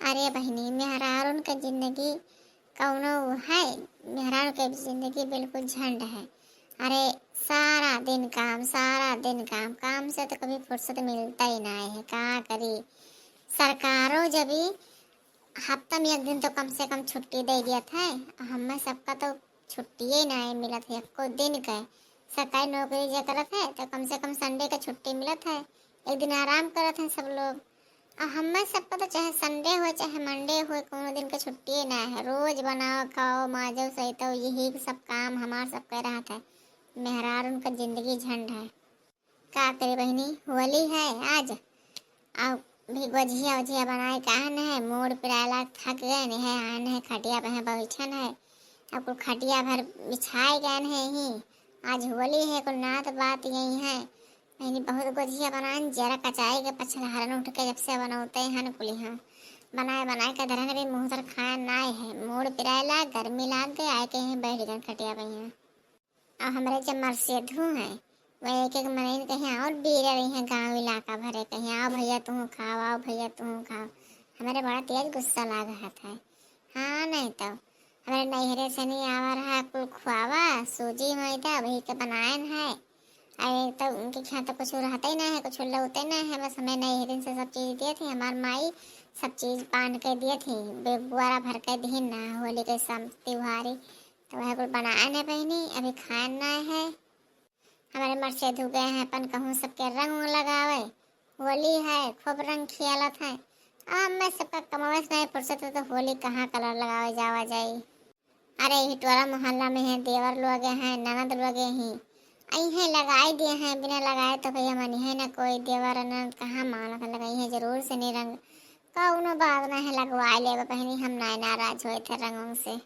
अरे बहिनी, मेहरारून के जिंदगी कौनो है। मेहरारू के जिंदगी बिल्कुल झंड है। अरे सारा दिन काम, सारा दिन काम, काम से तो कभी फुर्सत मिलता ही ना है। का करी सरकारों जब भी हफ्ता में एक दिन तो कम से कम छुट्टी दे दिया था। हमें सबका तो छुट्टी ही नहीं मिला था को दिन का। सरकारी नौकरी जो करत है तो कम से कम संडे का छुट्टी मिला था। एक दिन आराम करत है सब लोग। और हमें सबका तो चाहे संडे हो चाहे मंडे हो, कोनो दिन का छुट्टी ना है। रोज बनाओ खाओ माजो सहितो यही सब काम हमार सब कह रहा था। मेहरार उनका जिंदगी झंड है। का करे बहनी, होली है आज। अब भी गोझिया उझिया बनाए कहन है। मोड़ पिराला थक गए है, आन है खटिया पे बैठन है। अब कुल खटिया भर बिछाए गए हैं ही। आज होली है, कुल नात बात यही है। मैंने बहुत गोझिया बनान जरा कचाई के पछलहरन उठ के जब से बनौते हैं कुली हाँ बनाए बनाए के धरन भी मुँह तर खाया नाय है। मोड़ पिराला गर्मी लाग गए आए के हैं बैठ गए खटिया पे यहाँ। अब हमारे जब मरसेधु है वह एक एक महीने कहीं और बीरे रही हैं गाँव इलाका भरे कहीं आओ भैया तू खाओ, आओ भैया तू खाओ। हमारे बड़ा तेज गुस्सा लाग रहा था। हाँ नहीं तो हमारे नैहरे से नहीं आवा रहा कुल खुआवा सूजी मैदा वही के बनाए है। अरे तो उनके यहाँ तो कुछ रहता ही ना है, कुछ लगते ना है। बस हमें नैहरे से सब चीज़ दिए थे। हमार माई सब चीज़ बांध के दिए थी, बेगुआरा भर के दी ना होली के सब त्योहारी। तो वह कुछ बनाए न बहनी अभी खाना है। हमारे मर्चे धो गए हैं अपन कहूँ सबके रंग लगावे। होली है खूब रंग खियालत है। अब मैं सबका कमावे से नहीं फुर्सत है तो होली कहाँ कलर लगावे जावा जाए। अरे हिटवाला मोहल्ला में है देवर लोग हैं ननद लोग ही अहे लगाई दिए हैं। बिना लगाए तो भैया मनी है ना कोई देवर ननद कहाँ मानत लगाई है जरूर से नहीं रंग कौनो बात ना है लगवाए ले बहनी। हम ना नाराज हुए थे रंगों से।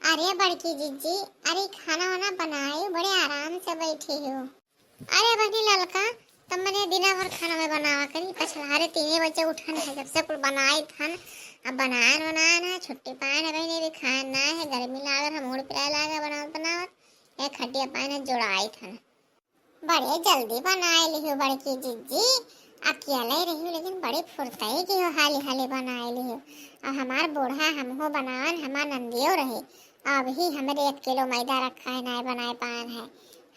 अरे बड़की जीजी, अरे खाना वाना बनाए बड़े आराम से बैठी हो। अरे बहनी ललका तब मैंने दिन भर खाना में बनावा करी पछलारे 3 बजे उठन है जब से कुल बनाए थन। अब बनाए बनाना है छुट्टी पाए ना बहनी भी खाना है गर्मी लागत हम मूड पिराए लागे बनावत एक खटिया पाए ना जोड़ाई थन। बड़े जल्दी बनाए लिहो बड़की जीजी। अकेले रही लेकिन बड़े फुर्ताई की हो हाली हाली बनाए लिहो। और हमार बूढ़ा हमहो बनावन हमार नंदियो रहे। अब ही हमारे 1 किलो मैदा रखा है ना बनाए पान है।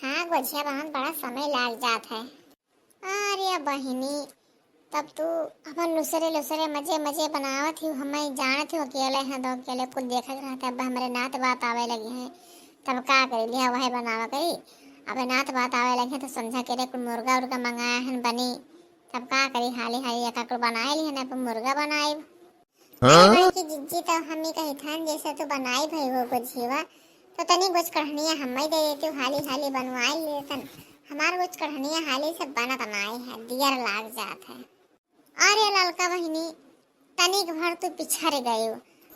हाँ गोझिया बनाने बड़ा समय लग जाता है। अरे बहिनी तब तू अपन लुसरे लुसरे मजे मजे बनावत ही हमें जानत ही अकेले हैं दो अकेले कुछ देखत रहता। अब हमारे नात बात आवे लगी है तब का करी लिया वही बनावा करी। अब नात बात आवे लगे तो समझा के कुछ मुर्गा उर्गा मंगाया है बनी तब का करी हाली हाली एक कुछ बनाए ली है ना मुर्गा बनाए। अरे भाई की जिज्जी तो हम ही कही था जैसे तू बनाई भाई वो कुछ जीवा तो तनी कुछ कढ़निया हम ही दे देती हाली हाली बनवाई लेतन। हमार कुछ कढ़निया हाली से बनत नाई है दियर लाग जात है। अरे ललका बहिनी तनिक भर तू पिछड़ गए।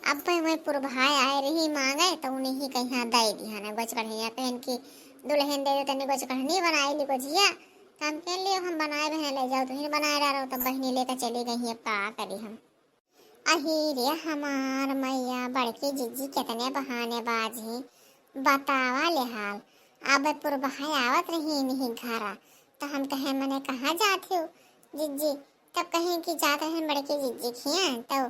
अब मैं पुरभाई आए रही मांगे तो उन्हें ही कहीं दे दिया ना गोच कढ़निया पहन की दुल्हन दे तनी गोच कढ़नी बनाई ली गोझिया तो हम कह लियो हम बनाए बहन ले जाओ तुम बनाए रहो तो बहनी लेकर चली गई अब का करी हम। अही रे हमार मैया बड़की जीजी कितने बहाने बाजी बतावा ले हाल। अब पुरभाई आवत रही नहीं घरा तो हम कहे मने कहाँ जाते हो जीजी तब कहें कि जाते हैं बड़के जीजी खिया तो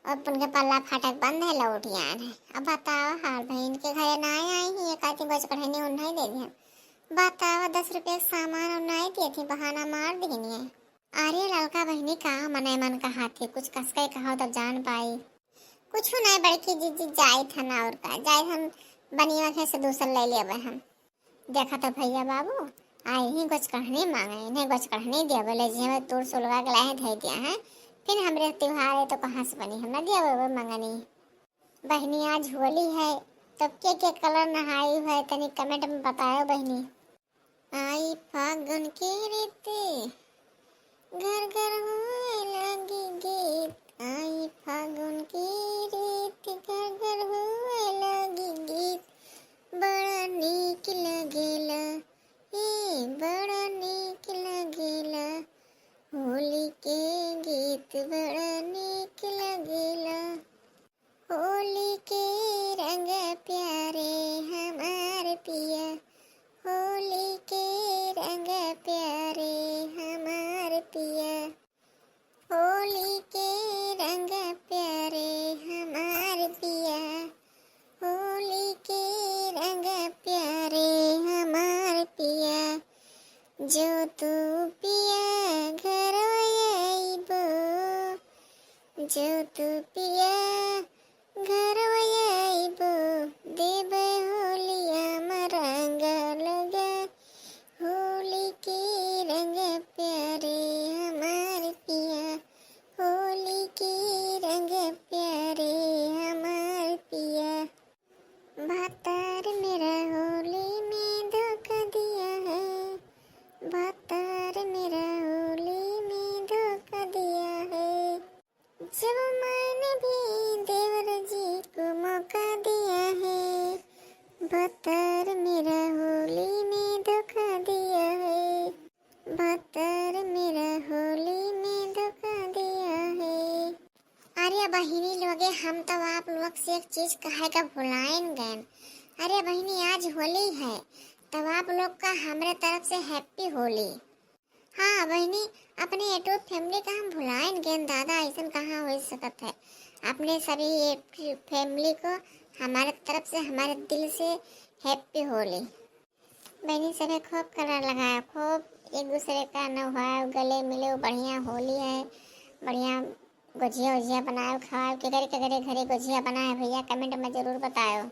अब उनके पल्ला फाटक बंद है लौटियान है। अब बताओ हाल बहन के घरे ना आई ही एक आती गोच कढ़नी उन्हें दे दिया। बताओ 10 रुपये सामान उन्हें दिए थे बहाना मार देनी है। अरे ललका बहनी कहा मने मन कहा थी कुछ कस के कहा तब जान पाई। कुछ नहीं बड़की जीजी जाए था ना और का जाए हम बनिया के से दूसर ले लिया हम। देखा तो भैया बाबू आई ही कुछ कढ़नी मांगे इन्हें कुछ कढ़नी दिया बोले जी हमें तोड़ सुलगा के लाए दे दिया है। फिर हमारे त्योहार है तो कहाँ से बनी हम दिया वो मंगनी। बहनी आज होली है तो के कलर नहाई है तनी कमेंट में बताओ बहनी। आई फागुन की रीति घर घर होए लगी गीत आई फागुन की रीत घर घर होए लगी गीत बड़ा नीक लगेला बड़ा नीक लगेला होली के गीत बड़ा नीक लगेला। होली के रंग प्यारे हमार पिया होली के रंग प्यारे हमार पिया होली के रंग प्यारे जो तू पिया घर आइबो देबे होलिया में रंग लगे होली के रंग प्यारे हमार पिया होली के रंग प्यारे हमार पिया भातार मेरा होली में धोखा दिया है भातार मेरा होली में धोखा दिया है जब मैंने भी देवर जी को मौका दिया है भातार मेरा होली में धोखा दिया है भातार मेरा होली में धोखा दिया है। अरे बहिनी लोगे हम तो आप लोग से एक चीज कहे का भुलाएं गए। अरे बहिनी आज होली है तब आप लोग का हमारे तरफ से हैप्पी होली। हाँ बहिनी अपने यूट्यूब फैमिली का हम भुलाएं गए दादा ऐसा कहाँ हो सकत है। अपने सभी फैमिली को हमारे तरफ से हमारे दिल से हैप्पी होली। बहनी सभी खूब कलर लगाया खूब एक दूसरे का नहाओ गले मिलो बढ़िया होली है बढ़िया गुजिया उजिया बनाओ खाओ के घरे घरे गुजिया बनाए भैया कमेंट में जरूर बताओ।